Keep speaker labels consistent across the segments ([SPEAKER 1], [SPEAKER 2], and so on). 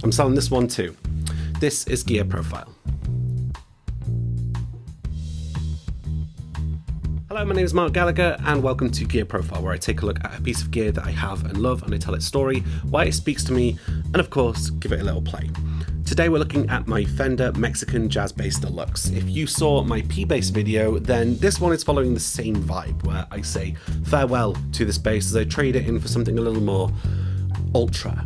[SPEAKER 1] I'm selling this one too. This is Gear Profile. Hello, my name is Marc Gallagher and welcome to Gear Profile, where I take a look at a piece of gear that I have and love and I tell its story, why it speaks to me, and of course, give it a little play. Today we're looking at my Fender Mexican Jazz Bass Deluxe. If you saw my P-Bass video, then this one is following the same vibe, where I say farewell to this bass as I trade it in for something a little more ultra.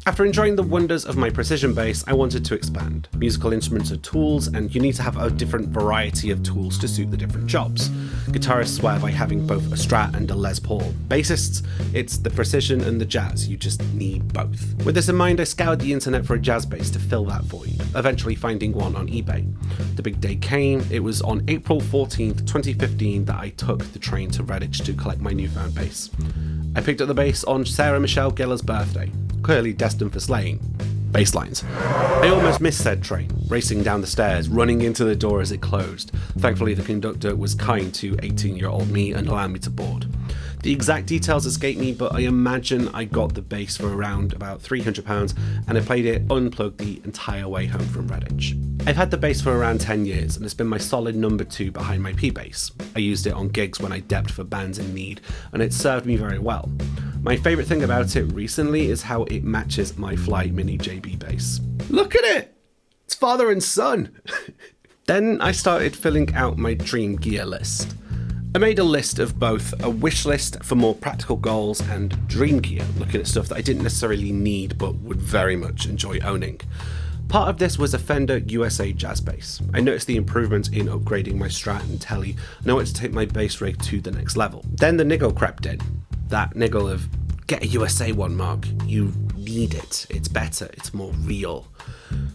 [SPEAKER 1] After enjoying the wonders of my precision bass, I wanted to expand. Musical instruments are tools, and you need to have a different variety of tools to suit the different jobs. Guitarists swear by having both a Strat and a Les Paul. Bassists, it's the precision and the jazz, you just need both. With this in mind, I scoured the internet for a jazz bass to fill that void, eventually finding one on eBay. The big day came. It was on April 14th, 2015 that I took the train to Redditch to collect my newfound bass. I picked up the bass on Sarah Michelle Gellar's birthday, clearly destined for slaying bass lines. I almost missed said train, racing down the stairs, running into the door as it closed. Thankfully, the conductor was kind to 18-year-old me and allowed me to board. The exact details escape me, but I imagine I got the bass for around about £300 and I played it unplugged the entire way home from Redditch. I've had the bass for around 10 years and it's been my solid number 2 behind my P-Bass. I used it on gigs when I depped for bands in need and it served me very well. My favourite thing about it recently is how it matches my Fly Mini JB bass. Look at it! It's father and son! Then I started filling out my dream gear list. I made a list of both a wish list for more practical goals and dream gear, looking at stuff that I didn't necessarily need but would very much enjoy owning. Part of this was a Fender USA Jazz Bass. I noticed the improvements in upgrading my Strat and Telly, and I wanted to take my bass rig to the next level. Then the niggle crept in. That niggle of, get a USA one, Mark. You need it. It's better. It's more real.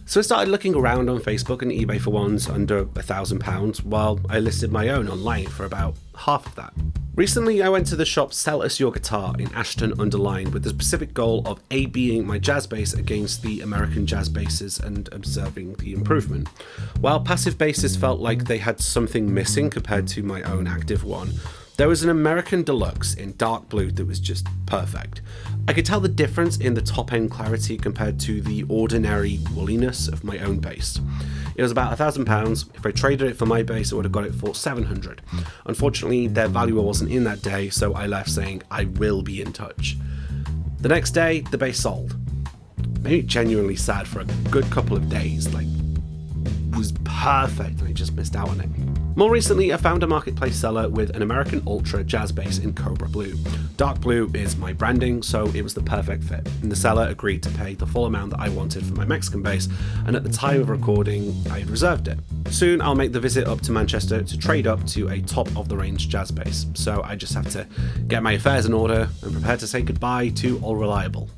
[SPEAKER 1] So I started looking around on Facebook and eBay for ones under £1,000, while I listed my own online for about half of that. Recently, I went to the shop Sell Us Your Guitar in Ashton-under-Lyne with the specific goal of A-Bing my jazz bass against the American jazz basses and observing the improvement. While passive basses felt like they had something missing compared to my own active one, there was an American Deluxe in dark blue that was just perfect. I could tell the difference in the top end clarity compared to the ordinary woolliness of my own bass. It was about £1,000. If I traded it for my bass, I would have got it for £700. Unfortunately, their valuer wasn't in that day, so I left saying I will be in touch. The next day, the bass sold. Made me genuinely sad for a good couple of days. It was perfect and I just missed out on it. More recently, I found a marketplace seller with an American Ultra jazz bass in Cobra Blue. Dark blue is my branding, so it was the perfect fit, and the seller agreed to pay the full amount that I wanted for my Mexican bass, and at the time of recording, I had reserved it. Soon, I'll make the visit up to Manchester to trade up to a top-of-the-range jazz bass, so I just have to get my affairs in order and prepare to say goodbye to All Reliable.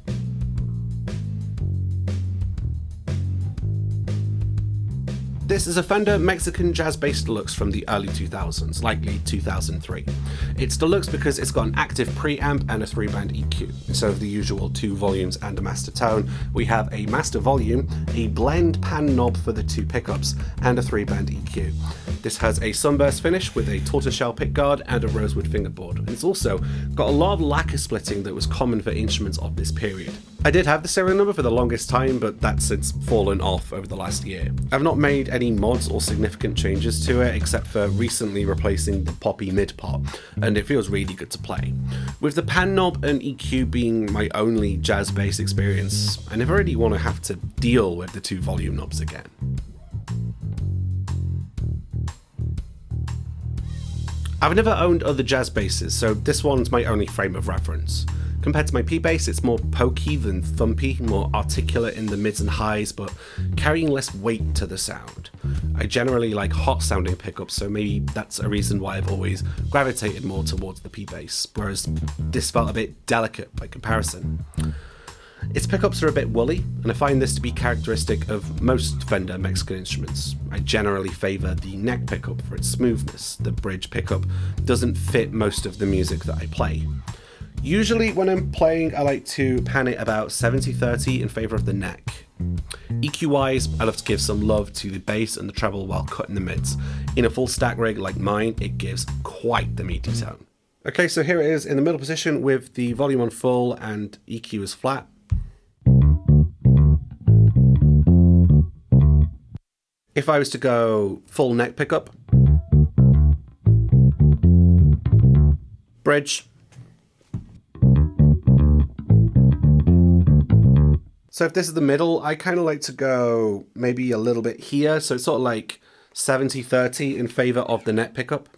[SPEAKER 1] This is a Fender Mexican Jazz Bass Deluxe from the early 2000s, likely 2003. It's deluxe because it's got an active preamp and a 3-band EQ. Instead of the usual 2 volumes and a master tone, we have a master volume, a blend pan knob for the 2 pickups, and a 3-band EQ. This has a sunburst finish with a tortoiseshell pickguard and a rosewood fingerboard. And it's also got a lot of lacquer splitting that was common for instruments of this period. I did have the serial number for the longest time, but that's since fallen off over the last year. I've not made any mods or significant changes to it, except for recently replacing the poppy mid-pot, and it feels really good to play. With the pan knob and EQ being my only jazz bass experience, I never really want to have to deal with the 2 volume knobs again. I've never owned other jazz basses, so this one's my only frame of reference. Compared to my P-Bass, it's more pokey than thumpy, more articulate in the mids and highs, but carrying less weight to the sound. I generally like hot sounding pickups, so maybe that's a reason why I've always gravitated more towards the P-Bass, whereas this felt a bit delicate by comparison. Its pickups are a bit woolly, and I find this to be characteristic of most Fender Mexican instruments. I generally favour the neck pickup for its smoothness. The bridge pickup doesn't fit most of the music that I play. Usually when I'm playing, I like to pan it about 70-30 in favour of the neck. EQ wise, I love to give some love to the bass and the treble while cutting the mids. In a full stack rig like mine, it gives quite the meaty tone. Okay, so here it is in the middle position with the volume on full and EQ is flat. If I was to go full neck pickup, bridge. So if this is the middle, I kind of like to go maybe a little bit here. So it's sort of like 70-30 in favor of the neck pickup.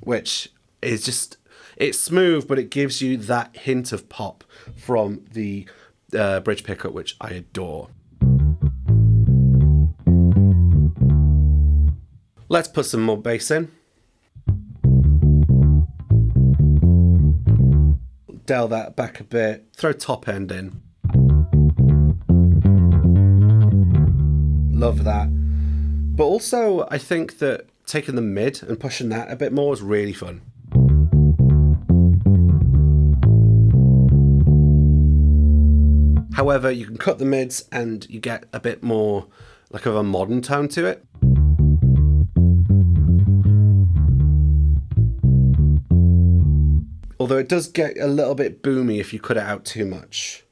[SPEAKER 1] Which is just, it's smooth, but it gives you that hint of pop from the bridge pickup, which I adore. Let's put some more bass in. Dial that back a bit, throw top end in. Love that. But also, I think that taking the mid and pushing that a bit more is really fun. However, you can cut the mids and you get a bit more like of a modern tone to it. Although it does get a little bit boomy if you cut it out too much.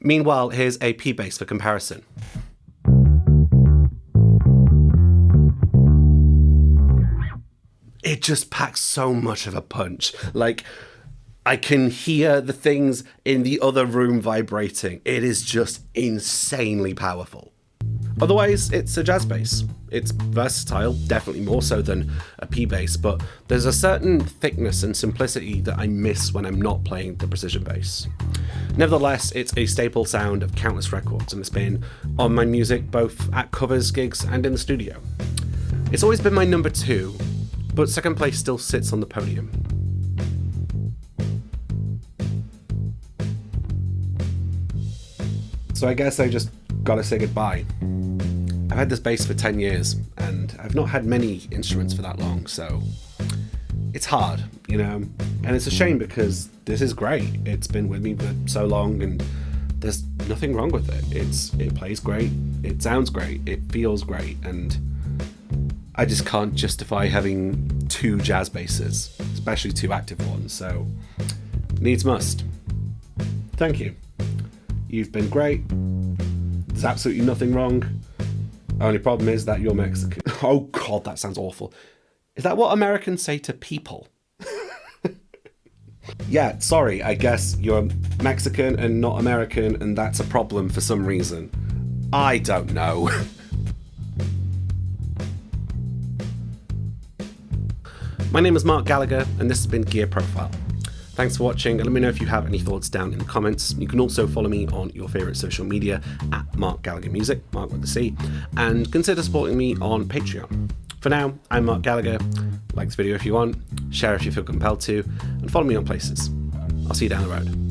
[SPEAKER 1] Meanwhile, here's a P bass for comparison. It just packs so much of a punch. Like, I can hear the things in the other room vibrating. It is just insanely powerful. Otherwise, it's a jazz bass. It's versatile, definitely more so than a P bass, but there's a certain thickness and simplicity that I miss when I'm not playing the precision bass. Nevertheless, it's a staple sound of countless records, and it's been on my music both at covers, gigs, and in the studio. It's always been my number 2, but second place still sits on the podium. So I guess I just gotta say goodbye. I've had this bass for 10 years and I've not had many instruments for that long, so it's hard, you know, and it's a shame because this is great. It's been with me for so long and there's nothing wrong with it. It plays great, it sounds great, it feels great, and I just can't justify having 2 jazz basses, especially 2 active ones, so needs must. Thank you. You've been great. There's absolutely nothing wrong. Only problem is that you're Mexican. Oh God, that sounds awful. Is that what Americans say to people? Yeah, sorry, I guess you're Mexican and not American, and that's a problem for some reason. I don't know. My name is Marc Gallagher, and this has been Gear Profile. Thanks for watching, and let me know if you have any thoughts down in the comments. You can also follow me on your favourite social media at Marc Gallagher Music, Marc with the C, and consider supporting me on Patreon. For now, I'm Marc Gallagher. Like this video if you want, share if you feel compelled to, and follow me on places. I'll see you down the road.